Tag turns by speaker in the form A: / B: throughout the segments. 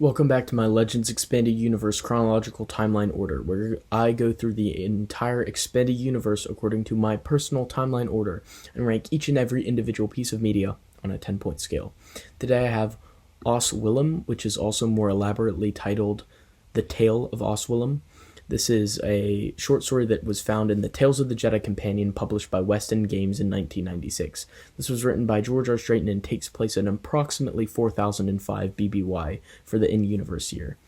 A: Welcome back to my Legends Expanded Universe chronological timeline order, where I go through the entire expanded universe according to my personal timeline order and rank each and every individual piece of media on a 10-point scale. Today I have Oss Willum, which is also more elaborately titled The Tale of Oss Willum. This is a short story that was found in the Tales of the Jedi Companion, published by West End Games in 1996. This was written by George R. Strait and takes place in approximately 4005 BBY for the in-universe year.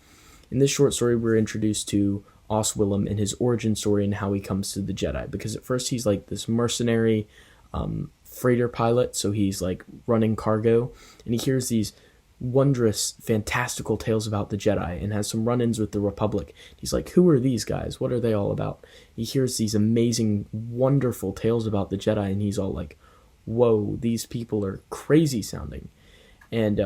A: In this short story, we're introduced to Oss Willum and his origin story and how he comes to the Jedi, because at first he's like this mercenary freighter pilot, so he's like running cargo, and he hears these wondrous, fantastical tales about the Jedi and has some run-ins with the Republic. He's like, who are these guys? What are they all about? He hears these amazing, wonderful tales about the Jedi, and he's all like, whoa, these people are crazy sounding. And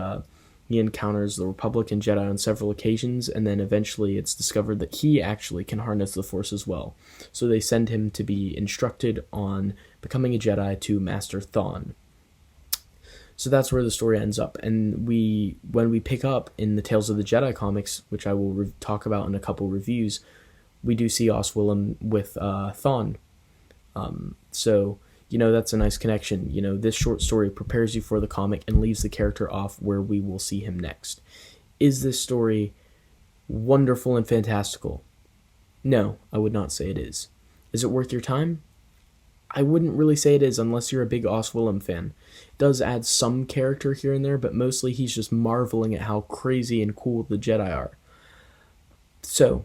A: he encounters the Republic and Jedi on several occasions, and then eventually it's discovered that he actually can harness the Force as well. So they send him to be instructed on becoming a Jedi to Master Thrawn. So that's where the story ends up. And when we pick up in the Tales of the Jedi comics, which I will talk about in a couple reviews, we do see Oss Willum with Thrawn. So, that's a nice connection. This short story prepares you for the comic and leaves the character off where we will see him next. Is this story wonderful and fantastical? No, I would not say it is. Is it worth your time? I wouldn't really say it is unless you're a big Oss Willum fan. It does add some character here and there, but mostly he's just marveling at how crazy and cool the Jedi are. So,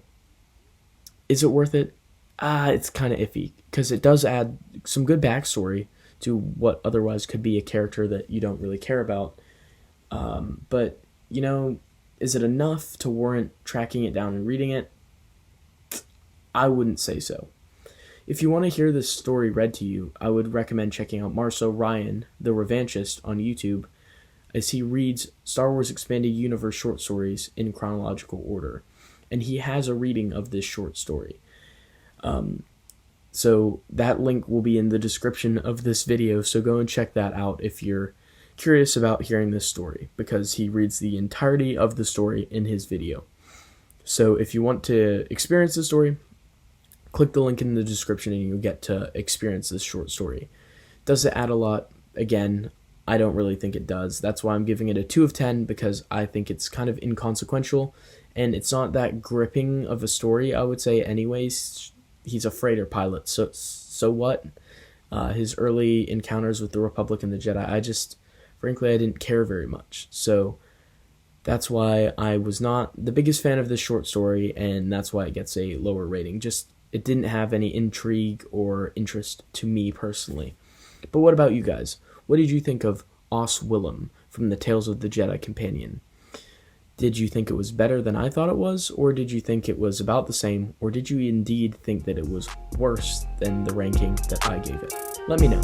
A: is it worth it? It's kind of iffy, because it does add some good backstory to what otherwise could be a character that you don't really care about. But, is it enough to warrant tracking it down and reading it? I wouldn't say so. If you want to hear this story read to you, I would recommend checking out Marceau Ryan, the REVANCHIST, on YouTube, as he reads Star Wars Expanded Universe short stories in chronological order. And he has a reading of this short story. So that link will be in the description of this video, so go and check that out if you're curious about hearing this story, because he reads the entirety of the story in his video. So if you want to experience the story, click the link in the description and you'll get to experience this short story. Does it add a lot? Again, I don't really think it does. That's why I'm giving it a 2 of 10, because I think it's kind of inconsequential, and it's not that gripping of a story, I would say anyways. He's a freighter pilot, so what? His early encounters with the Republic and the Jedi, frankly, I didn't care very much. So that's why I was not the biggest fan of this short story, and that's why it gets a lower rating. It didn't have any intrigue or interest to me personally. But what about you guys? What did you think of Oss Willum from the Tales of the Jedi Companion? Did you think it was better than I thought it was, or did you think it was about the same, or did you indeed think that it was worse than the ranking that I gave it? Let me know.